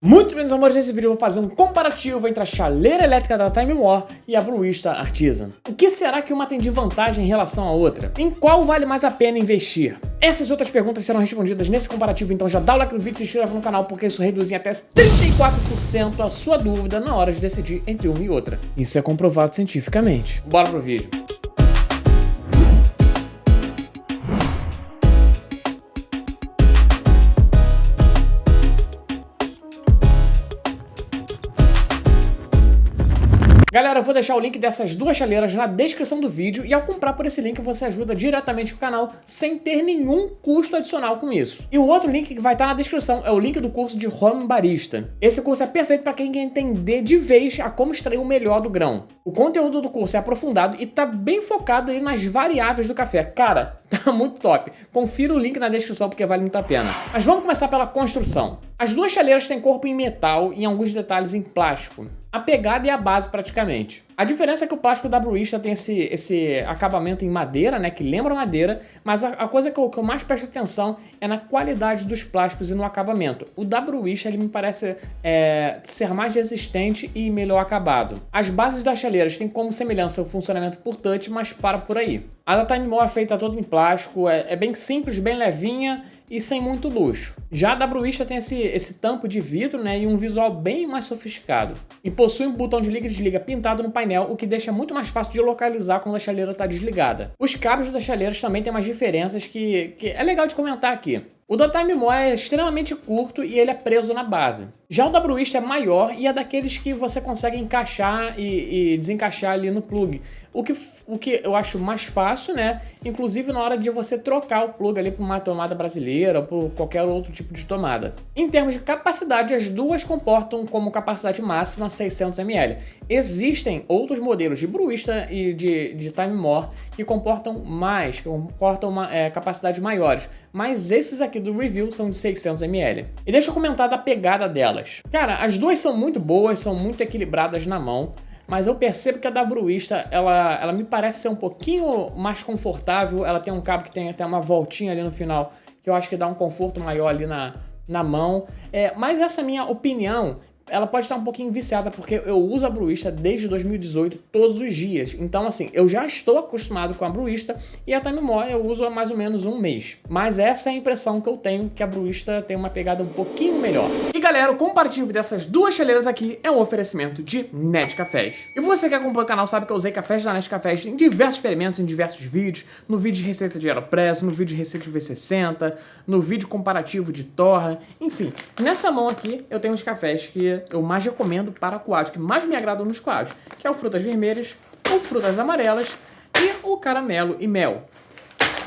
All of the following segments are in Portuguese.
Muito bem, meus amores, nesse vídeo eu vou fazer um comparativo entre a chaleira elétrica da Time War e a Brewista Artisan. O que será que uma tem de vantagem em relação à outra? Em qual vale mais a pena investir? Essas e outras perguntas serão respondidas nesse comparativo, então já dá o like no vídeo e se inscreva no canal, porque isso reduz em até 34% a sua dúvida na hora de decidir entre uma e outra. Isso é comprovado cientificamente. Bora pro vídeo. Galera, eu vou deixar o link dessas duas chaleiras na descrição do vídeo e ao comprar por esse link você ajuda diretamente o canal sem ter nenhum custo adicional com isso. E o outro link que vai estar na descrição é o link do curso de Home Barista. Esse curso é perfeito para quem quer entender de vez a como extrair o melhor do grão. O conteúdo do curso é aprofundado e tá bem focado aí nas variáveis do café. Cara, tá muito top. Confira o link na descrição porque vale muito a pena. Mas vamos começar pela construção. As duas chaleiras têm corpo em metal e alguns detalhes em plástico. A pegada e a base praticamente. A diferença é que o plástico da Brewista tem esse acabamento em madeira, né, que lembra madeira, mas a coisa que eu mais presto atenção é na qualidade dos plásticos e no acabamento. O da Brewista, ele me parece ser mais resistente e melhor acabado. As bases das chaleiras têm como semelhança o funcionamento por touch, mas para por aí. A da Time War é feita toda em plástico, é bem simples, bem levinha e sem muito luxo. Já a da Brewista tem esse tampo de vidro, né, e um visual bem mais sofisticado. E possui um botão de liga e desliga pintado no painel, o que deixa muito mais fácil de localizar quando a chaleira está desligada. Os cabos das chaleiras também têm umas diferenças que é legal de comentar aqui. O da Time War é extremamente curto e ele é preso na base. Já o da Brewista é maior e é daqueles que você consegue encaixar e desencaixar ali no plug. O que eu acho mais fácil, né? Inclusive na hora de você trocar o plug ali para uma tomada brasileira ou por qualquer outro tipo de tomada. Em termos de capacidade, as duas comportam como capacidade máxima 600 ml. Existem outros modelos de Brewista e de Time War que comportam mais, que comportam capacidades maiores. Mas esses aqui do review são de 600 ml. E deixa eu comentar da pegada delas. Cara, as duas são muito boas, são muito equilibradas na mão. Mas eu percebo que a da Brewista, ela me parece ser um pouquinho mais confortável. Ela tem um cabo que tem até uma voltinha ali no final, que eu acho que dá um conforto maior ali na mão. Mas essa minha opinião, ela pode estar um pouquinho viciada, porque eu uso a Brewista desde 2018 todos os dias. Então, assim, eu já estou acostumado com a Brewista e a Time War eu uso há mais ou menos um mês. Mas essa é a impressão que eu tenho, que a Brewista tem uma pegada um pouquinho melhor. E galera, o comparativo dessas duas chaleiras aqui é um oferecimento de Netcafés. E você que acompanha o canal sabe que eu usei cafés da Netcafés em diversos experimentos, em diversos vídeos, no vídeo de receita de Aeropress, no vídeo de receita de V60, no vídeo comparativo de Torra, enfim. Nessa mão aqui eu tenho os cafés que eu mais recomendo para coados, que mais me agradam nos coados, que é o frutas vermelhas, o frutas amarelas e o caramelo e mel.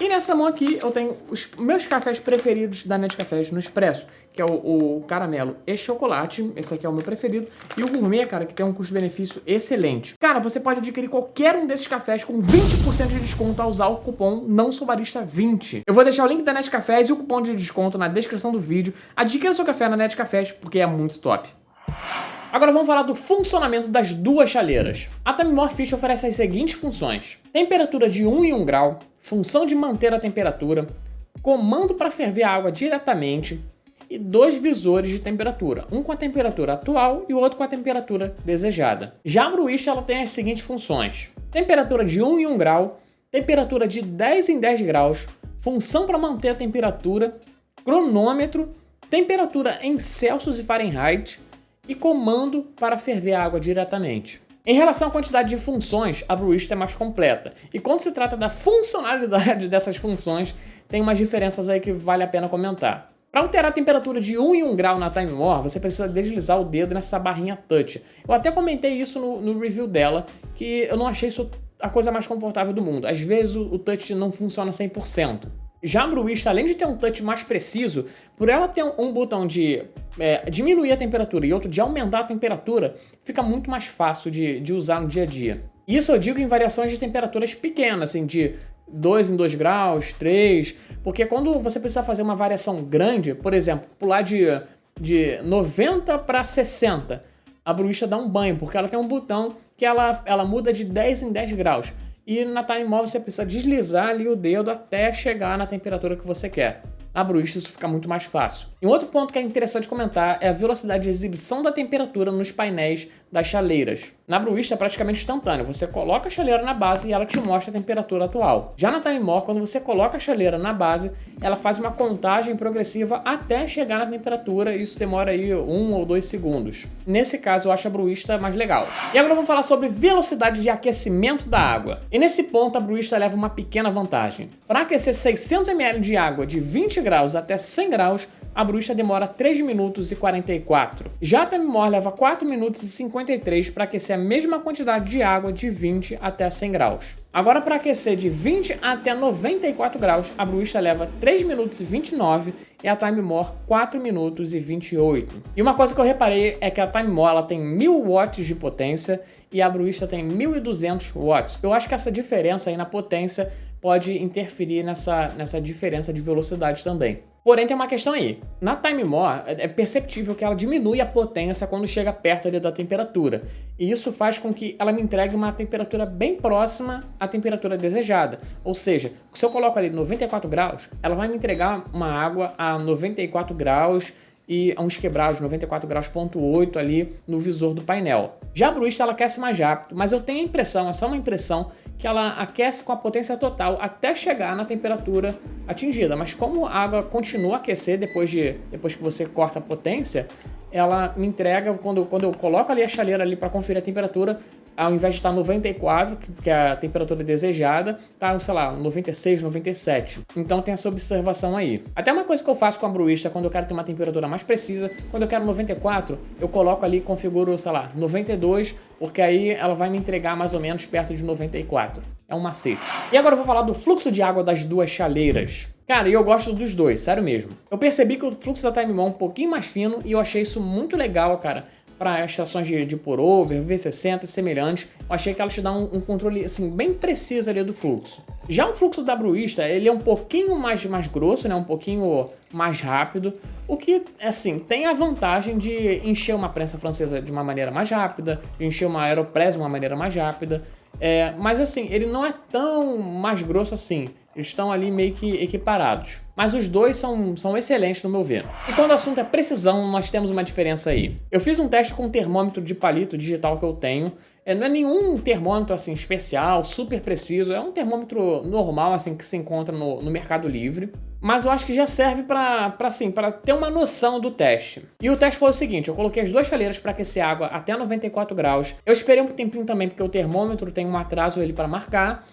E nessa mão aqui eu tenho os meus cafés preferidos da Netcafés no Expresso, que é o caramelo e chocolate, esse aqui é o meu preferido, e o gourmet, cara, que tem um custo-benefício excelente. Cara, você pode adquirir qualquer um desses cafés com 20% de desconto ao usar o cupom NãoSouBarista20. Eu vou deixar o link da Netcafés e o cupom de desconto na descrição do vídeo. Adquira seu café na Netcafés porque é muito top. Agora vamos falar do funcionamento das duas chaleiras. A Time War Fish oferece as seguintes funções: temperatura de 1 em 1 grau, função de manter a temperatura, comando para ferver a água diretamente e dois visores de temperatura, um com a temperatura atual e o outro com a temperatura desejada. Já a Brewista ela tem as seguintes funções: temperatura de 1 em 1 grau, temperatura de 10 em 10 graus, função para manter a temperatura, cronômetro, temperatura em Celsius e Fahrenheit e comando para ferver a água diretamente. Em relação à quantidade de funções, a Brewista é mais completa. E quando se trata da funcionalidade dessas funções, tem umas diferenças aí que vale a pena comentar. Para alterar a temperatura de 1 em 1 grau na Time War, você precisa deslizar o dedo nessa barrinha touch. Eu até comentei isso no review dela, que eu não achei isso a coisa mais confortável do mundo. Às vezes o touch não funciona 100%. Já a Brewista, além de ter um touch mais preciso, por ela ter um botão de diminuir a temperatura e outro de aumentar a temperatura, fica muito mais fácil de usar no dia a dia. Isso eu digo em variações de temperaturas pequenas, assim, de 2 em 2 graus, 3, porque quando você precisa fazer uma variação grande, por exemplo, pular de 90 para 60, a Brewista dá um banho, porque ela tem um botão que ela muda de 10 em 10 graus. E na Time War você precisa deslizar ali o dedo até chegar na temperatura que você quer. Na Bruista isso fica muito mais fácil. E um outro ponto que é interessante comentar é a velocidade de exibição da temperatura nos painéis das chaleiras. Na Bruista é praticamente instantâneo, você coloca a chaleira na base e ela te mostra a temperatura atual. Já na Time More, quando você coloca a chaleira na base, ela faz uma contagem progressiva até chegar na temperatura e isso demora aí 1 ou 2 segundos. Nesse caso eu acho a Bruista mais legal. E agora vamos falar sobre velocidade de aquecimento da água. E nesse ponto a Bruista leva uma pequena vantagem. Para aquecer 600 ml de água de 20 graus até 100 graus, a Bruista demora 3 minutos e 44. Já a Time More leva 4 minutos e 53 para aquecer a mesma quantidade de água de 20 até 100 graus. Agora, para aquecer de 20 até 94 graus, a Bruista leva 3 minutos e 29 e a Time More 4 minutos e 28. E uma coisa que eu reparei é que a Time More ela tem 1000 watts de potência e a Bruista tem 1200 watts. Eu acho que essa diferença aí na potência pode interferir nessa diferença de velocidade também. Porém, tem uma questão aí. Na Time More, é perceptível que ela diminui a potência quando chega perto ali da temperatura. E isso faz com que ela me entregue uma temperatura bem próxima à temperatura desejada. Ou seja, se eu coloco ali 94 graus, ela vai me entregar uma água a 94 graus e a uns quebrados, 94 graus,8 ali no visor do painel. Já a Bruista ela aquece mais rápido, mas eu tenho a impressão, é só uma impressão, que ela aquece com a potência total até chegar na temperatura atingida. Mas como a água continua a aquecer depois que você corta a potência, ela me entrega, quando eu coloco ali a chaleira ali para conferir a temperatura, ao invés de estar 94, que é a temperatura desejada, tá, sei lá, 96, 97. Então tem essa observação aí. Até uma coisa que eu faço com a Bruista, quando eu quero ter uma temperatura mais precisa, quando eu quero 94, eu coloco ali, configuro, sei lá, 92, porque aí ela vai me entregar mais ou menos perto de 94. É um macete. E agora eu vou falar do fluxo de água das duas chaleiras. Cara, eu gosto dos dois, sério mesmo. Eu percebi que o fluxo da Time More é um pouquinho mais fino e eu achei isso muito legal, cara, para estações de pour-over, V60 e semelhantes. Eu achei que ela te dá um controle assim, bem preciso ali do fluxo. Já o fluxo da Bruista, ele é um pouquinho mais grosso, né? Um pouquinho mais rápido, o que, assim, tem a vantagem de encher uma prensa francesa de uma maneira mais rápida, de encher uma Aeropress de uma maneira mais rápida. Mas assim, ele não é tão mais grosso assim. Eles estão ali meio que equiparados. Mas os dois são excelentes no meu ver. E quando o assunto é precisão, nós temos uma diferença aí. Eu fiz um teste com um termômetro de palito digital que eu tenho. Não é nenhum termômetro assim especial, super preciso. É um termômetro normal assim que se encontra no Mercado Livre. Mas eu acho que já serve para ter uma noção do teste. E o teste foi o seguinte, eu coloquei as duas chaleiras para aquecer água até 94 graus. Eu esperei um tempinho também, porque o termômetro tem um atraso ali para marcar.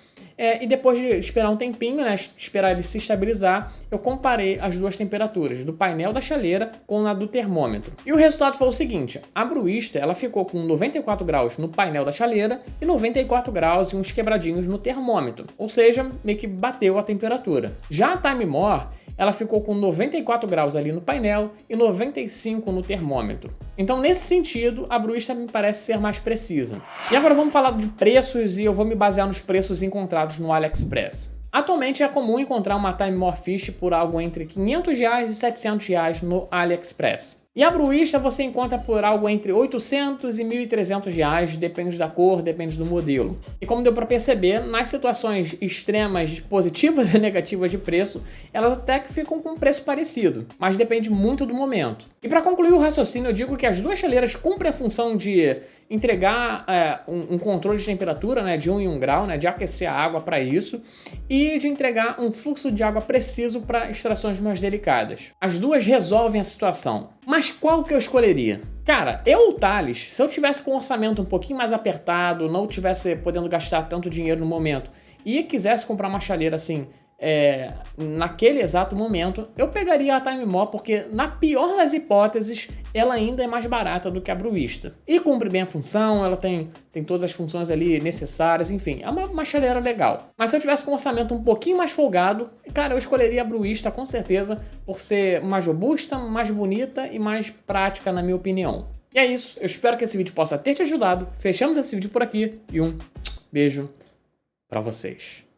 E depois de esperar um tempinho, né, esperar ele se estabilizar, eu comparei as duas temperaturas do painel da chaleira com a do termômetro. E o resultado foi o seguinte, a Bruista ela ficou com 94 graus no painel da chaleira e 94 graus e uns quebradinhos no termômetro, ou seja, meio que bateu a temperatura. Já a Time More, ela ficou com 94 graus ali no painel e 95 no termômetro. Então, nesse sentido, a Bruista me parece ser mais precisa. E agora vamos falar de preços e eu vou me basear nos preços encontrados no AliExpress. Atualmente é comum encontrar uma Time More Fish por algo entre R$500 e R$700 no AliExpress. E a Bruista você encontra por algo entre R$800 e R$1.300, depende da cor, depende do modelo. E como deu para perceber, nas situações extremas positivas e negativas de preço, elas até que ficam com um preço parecido, mas depende muito do momento. E para concluir o raciocínio, eu digo que as duas chaleiras cumprem a função de entregar um controle de temperatura, né, de 1 em 1 grau, né, de aquecer a água para isso, e de entregar um fluxo de água preciso para extrações mais delicadas. As duas resolvem a situação. Mas qual que eu escolheria? Cara, o Thales, se eu tivesse com um orçamento um pouquinho mais apertado, não tivesse podendo gastar tanto dinheiro no momento, e quisesse comprar uma chaleira assim, naquele exato momento, eu pegaria a Time More porque, na pior das hipóteses, ela ainda é mais barata do que a Bruista. E cumpre bem a função, ela tem todas as funções ali necessárias, enfim, é uma chaleira legal. Mas se eu tivesse com um orçamento um pouquinho mais folgado, cara, eu escolheria a Bruista com certeza, por ser mais robusta, mais bonita e mais prática, na minha opinião. E é isso, eu espero que esse vídeo possa ter te ajudado. Fechamos esse vídeo por aqui e um beijo pra vocês.